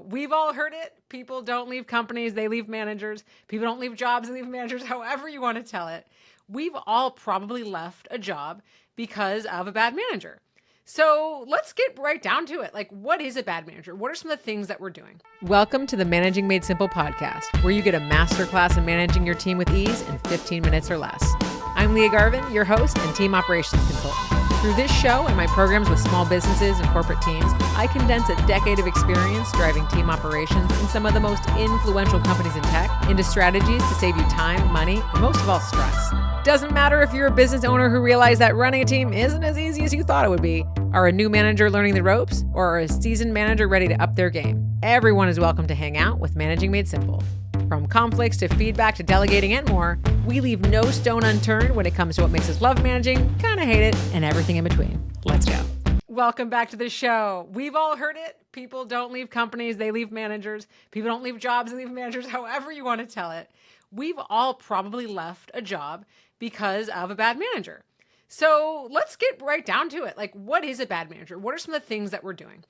We've all heard it. People don't leave companies, they leave managers. People don't leave jobs, they leave managers, however you want to tell it. We've all probably left a job because of a bad manager. So let's get right down to it. Like, what is a bad manager? What are some of the things that we're doing? Welcome to the Managing Made Simple podcast, where you get a masterclass in managing your team with ease in 15 minutes or less. I'm Leah Garvin, your host and team operations consultant. Through this show and my programs with small businesses and corporate teams, I condense a decade of experience driving team operations in some of the most influential companies in tech into strategies to save you time, money, and most of all, stress. Doesn't matter if you're a business owner who realized that running a team isn't as easy as you thought it would be, are a new manager learning the ropes, or are a seasoned manager ready to up their game. Everyone is welcome to hang out with Managing Made Simple. From conflicts to feedback to delegating and more, we leave no stone unturned when it comes to what makes us love managing, kind of hate it, and everything in between. Let's go. Welcome back to the show. We've all heard it. People don't leave companies, they leave managers. People don't leave jobs, they leave managers, however you want to tell it. We've all probably left a job because of a bad manager. So let's get right down to it. Like, what is a bad manager? What are some of the things that we're doing?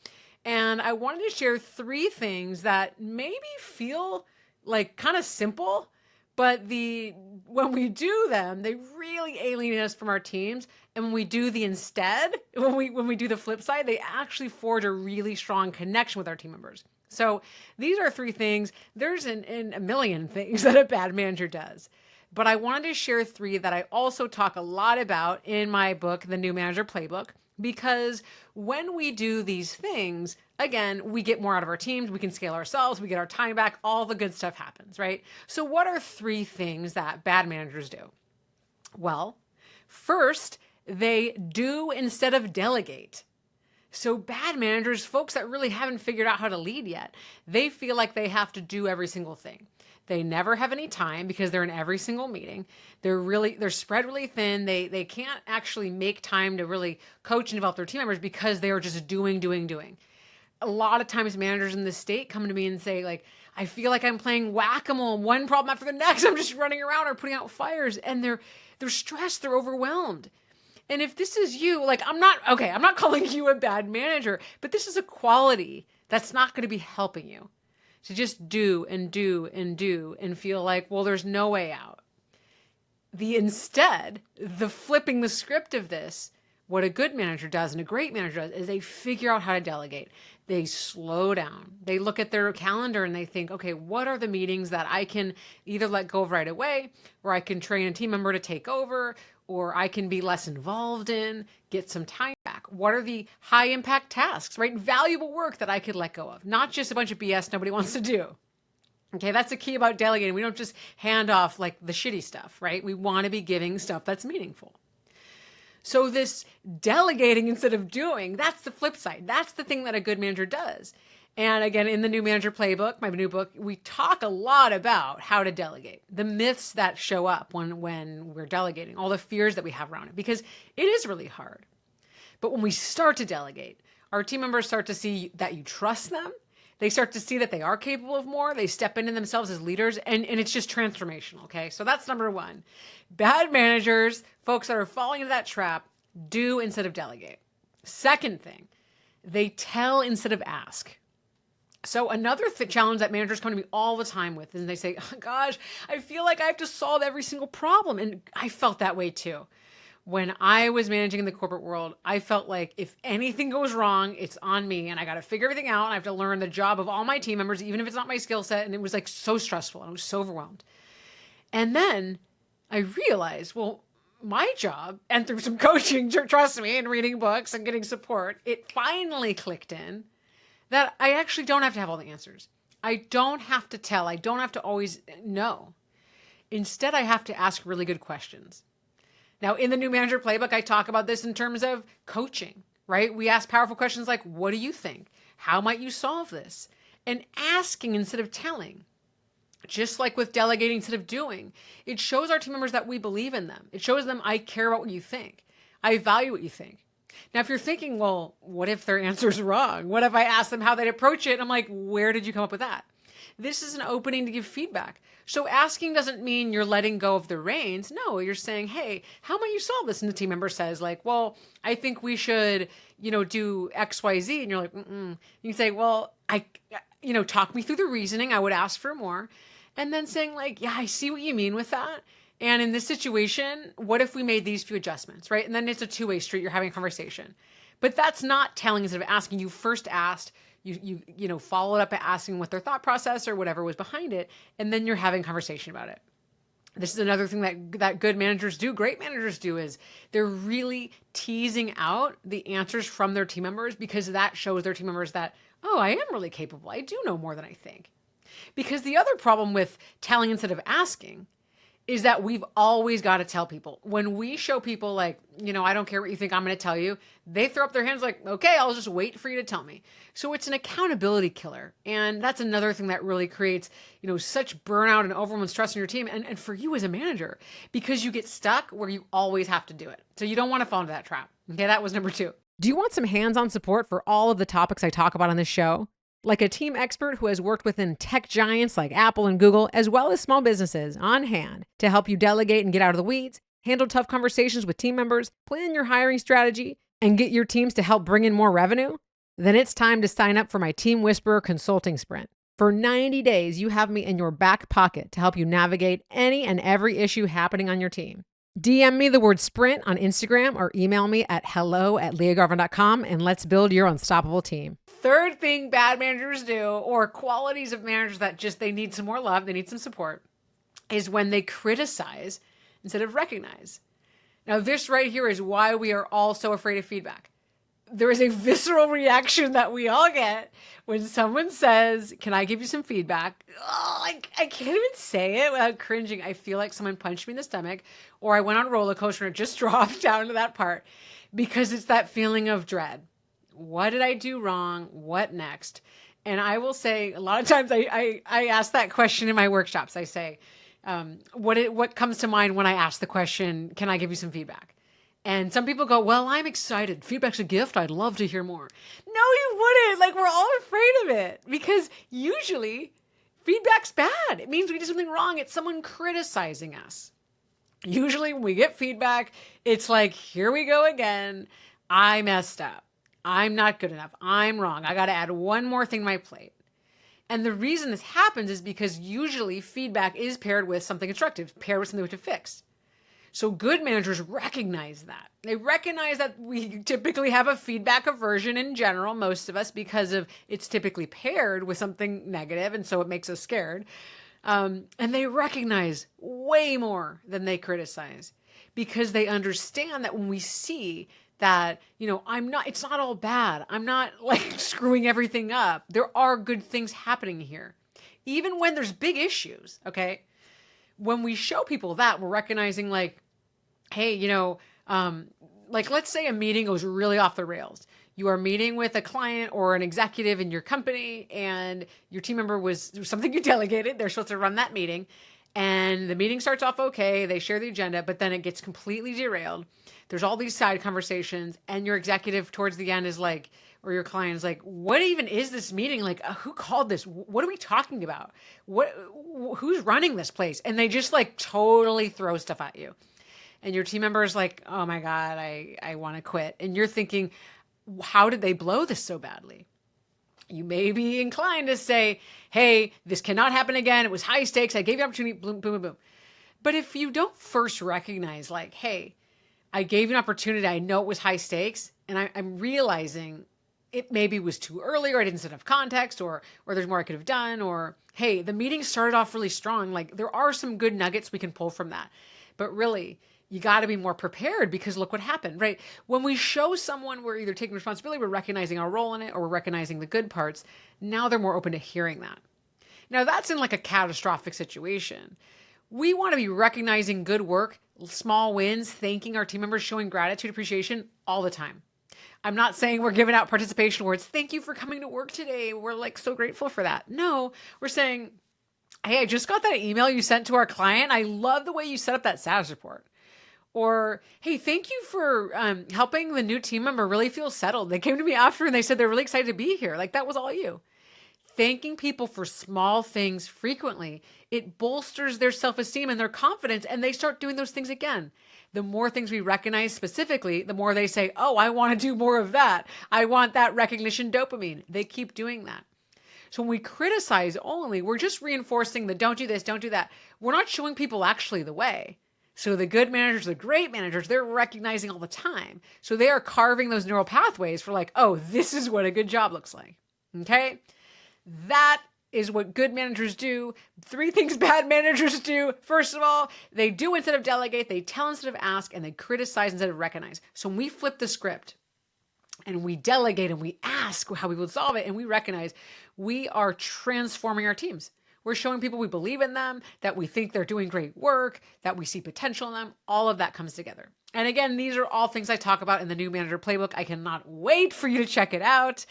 And I wanted to share 3 things that maybe feel like kind of simple, but when we do them, they really alienate us from our teams. And when we do when we do the flip side, they actually forge a really strong connection with our team members. So these are 3 things. There's a million things that a bad manager does. But I wanted to share 3 that I also talk a lot about in my book, The New Manager Playbook, because when we do these things, again, we get more out of our teams, we can scale ourselves, we get our time back, all the good stuff happens, right? So what are 3 things that bad managers do? Well, first, they do instead of delegate. So bad managers, folks that really haven't figured out how to lead yet, they feel like they have to do every single thing. They never have any time because they're in every single meeting. They're spread really thin. They can't actually make time to really coach and develop their team members because they are just doing. A lot of times managers in this state come to me and say, like, I feel like I'm playing whack-a-mole, one problem after the next. I'm just running around or putting out fires, and they're stressed, they're overwhelmed. And if this is you, like, I'm not calling you a bad manager, but this is a quality that's not going to be helping you. To just do and feel like, well, there's no way out. Instead, the flipping the script of this, what a good manager does and a great manager does is they figure out how to delegate. They slow down. They look at their calendar and they think, okay, what are the meetings that I can either let go of right away, or I can train a team member to take over, or I can be less involved in, get some time back. What are the high impact tasks, right? Valuable work that I could let go of, not just a bunch of BS nobody wants to do. Okay, that's the key about delegating. We don't just hand off like the shitty stuff, right? We want to be giving stuff that's meaningful. So this delegating instead of doing, that's the flip side. That's the thing that a good manager does. And again, in the New Manager Playbook, my new book, we talk a lot about how to delegate, the myths that show up when we're delegating, all the fears that we have around it, because it is really hard. But when we start to delegate, our team members start to see that you trust them. They start to see that they are capable of more. They step into themselves as leaders, and it's just transformational, okay? So that's number 1. Bad managers, folks that are falling into that trap, do instead of delegate. Second thing, they tell instead of ask. So another challenge that managers come to me all the time with is they say, oh, gosh, I feel like I have to solve every single problem. And I felt that way too. When I was managing in the corporate world, I felt like if anything goes wrong, it's on me and I got to figure everything out. I have to learn the job of all my team members, even if it's not my skill set. And it was like so stressful and I was so overwhelmed. And then I realized, well, my job, and through some coaching, trust me, and reading books and getting support, it finally clicked in that I actually don't have to have all the answers. I don't have to tell. I don't have to always know. Instead, I have to ask really good questions. Now, in the New Manager Playbook, I talk about this in terms of coaching, right? We ask powerful questions like, what do you think? How might you solve this? And asking instead of telling. Just like with delegating instead of doing, it shows our team members that we believe in them. It shows them I care about what you think. I value what you think. Now, if you're thinking, well, what if their answer's wrong? What if I ask them how they'd approach it? And I'm like, where did you come up with that? This is an opening to give feedback. So asking doesn't mean you're letting go of the reins. No, you're saying, hey, how might you solve this? And the team member says like, well, I think we should, do X, Y, Z. And you're like, mm-mm. You say, well, talk me through the reasoning. I would ask for more. And then saying like, yeah, I see what you mean with that. And in this situation, what if we made these few adjustments, right? And then it's a two-way street. You're having a conversation. But that's not telling instead of asking. You first asked, you followed up by asking what their thought process or whatever was behind it. And then you're having a conversation about it. This is another thing that good managers do, great managers do, is they're really teasing out the answers from their team members, because that shows their team members that, oh, I am really capable. I do know more than I think. Because the other problem with telling instead of asking is that we've always got to tell people. When we show people like, I don't care what you think, I'm going to tell you, they throw up their hands like, okay, I'll just wait for you to tell me. So it's an accountability killer. And that's another thing that really creates, such burnout and overwhelm and stress in your team. And for you as a manager, because you get stuck where you always have to do it. So you don't want to fall into that trap. Okay, that was number 2. Do you want some hands-on support for all of the topics I talk about on this show? Like a team expert who has worked within tech giants like Apple and Google, as well as small businesses on hand to help you delegate and get out of the weeds, handle tough conversations with team members, plan your hiring strategy, and get your teams to help bring in more revenue? Then it's time to sign up for my Team Whisperer consulting sprint. For 90 days, you have me in your back pocket to help you navigate any and every issue happening on your team. DM me the word sprint on Instagram or email me at hello@leahgarvin.com and let's build your unstoppable team. Third thing bad managers do, or qualities of managers that just they need some more love, they need some support, is when they criticize instead of recognize. Now, this right here is why we are all so afraid of feedback. There is a visceral reaction that we all get when someone says, can I give you some feedback? Oh, I can't even say it without cringing. I feel like someone punched me in the stomach, or I went on a roller coaster and it just dropped down to that part, because it's that feeling of dread. What did I do wrong? What next? And I will say, a lot of times I ask that question in my workshops. I say, what comes to mind when I ask the question, can I give you some feedback? And some people go, well, I'm excited. Feedback's a gift. I'd love to hear more. No, you wouldn't. Like, we're all afraid of it, because usually feedback's bad. It means we did something wrong. It's someone criticizing us. Usually when we get feedback, it's like, here we go again. I messed up. I'm not good enough. I'm wrong. I got to add one more thing to my plate. And the reason this happens is because usually feedback is paired with something constructive, paired with something we have to fix. So good managers recognize that. They recognize that we typically have a feedback aversion in general, most of us, because of it's typically paired with something negative, and so it makes us scared. And they recognize way more than they criticize, because they understand that when we see that, it's not all bad. I'm not like screwing everything up. There are good things happening here, even when there's big issues. Okay. When we show people that, we're recognizing like, hey, like let's say a meeting goes really off the rails. You are meeting with a client or an executive in your company, and your team member was something you delegated. They're supposed to run that meeting, and the meeting starts off okay. They share the agenda, but then it gets completely derailed. There's all these side conversations, and your executive towards the end is like, or your client is like, what even is this meeting? Like, who called this? What are we talking about? Who's running this place? And they just like totally throw stuff at you. And your team member is like, oh my God, I want to quit. And you're thinking, how did they blow this so badly? You may be inclined to say, hey, this cannot happen again. It was high stakes. I gave you opportunity, boom, boom, boom, boom. But if you don't first recognize like, hey, I gave you an opportunity. I know it was high stakes. And I'm realizing it maybe was too early, or I didn't set enough context, or there's more I could have done, or hey, the meeting started off really strong. Like there are some good nuggets we can pull from that. But really, you got to be more prepared, because look what happened, right? When we show someone we're either taking responsibility, we're recognizing our role in it, or we're recognizing the good parts, now they're more open to hearing that. Now that's in like a catastrophic situation. We want to be recognizing good work, small wins, thanking our team members, showing gratitude, appreciation all the time. I'm not saying we're giving out participation awards. Thank you for coming to work today. We're like so grateful for that. No, we're saying, hey, I just got that email you sent to our client. I love the way you set up that status report. Or, hey, thank you for helping the new team member really feel settled. They came to me after and they said they're really excited to be here. Like that was all you. Thanking people for small things frequently, it bolsters their self-esteem and their confidence, and they start doing those things again. The more things we recognize specifically, the more they say, oh, I want to do more of that. I want that recognition dopamine. They keep doing that. So when we criticize only, we're just reinforcing the don't do this, don't do that. We're not showing people actually the way. So the good managers, the great managers, they're recognizing all the time. So they are carving those neural pathways for like, oh, this is what a good job looks like. Okay? That is what good managers do. 3 things bad managers do. First of all, they do instead of delegate, they tell instead of ask, and they criticize instead of recognize. So when we flip the script and we delegate and we ask how we will solve it and we recognize, we are transforming our teams. We're showing people we believe in them, that we think they're doing great work, that we see potential in them. All of that comes together. And again, these are all things I talk about in the New Manager Playbook. I cannot wait for you to check it out.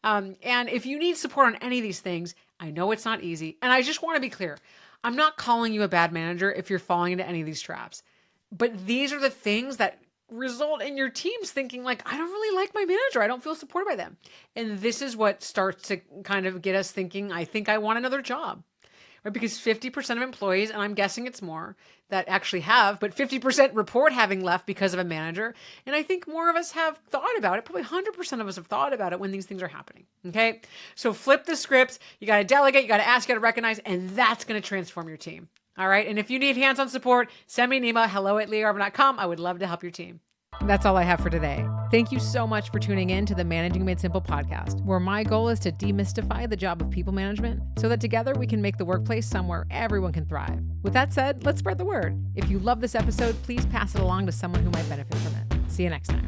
And if you need support on any of these things, I know it's not easy. And I just want to be clear. I'm not calling you a bad manager if you're falling into any of these traps. But these are the things that result in your teams thinking like, I don't really like my manager. I don't feel supported by them. And this is what starts to kind of get us thinking, I think I want another job. Right? Because 50% of employees, and I'm guessing it's more, that actually have, but 50% report having left because of a manager. And I think more of us have thought about it. Probably 100% of us have thought about it when these things are happening. Okay? So flip the script. You got to delegate, you got to ask, you got to recognize, and that's going to transform your team. All right? And if you need hands-on support, send me an email, hello@leahgarvin.com. I would love to help your team. That's all I have for today. Thank you so much for tuning in to the Managing Made Simple podcast, where my goal is to demystify the job of people management so that together we can make the workplace somewhere everyone can thrive. With that said, let's spread the word. If you love this episode, please pass it along to someone who might benefit from it. See you next time.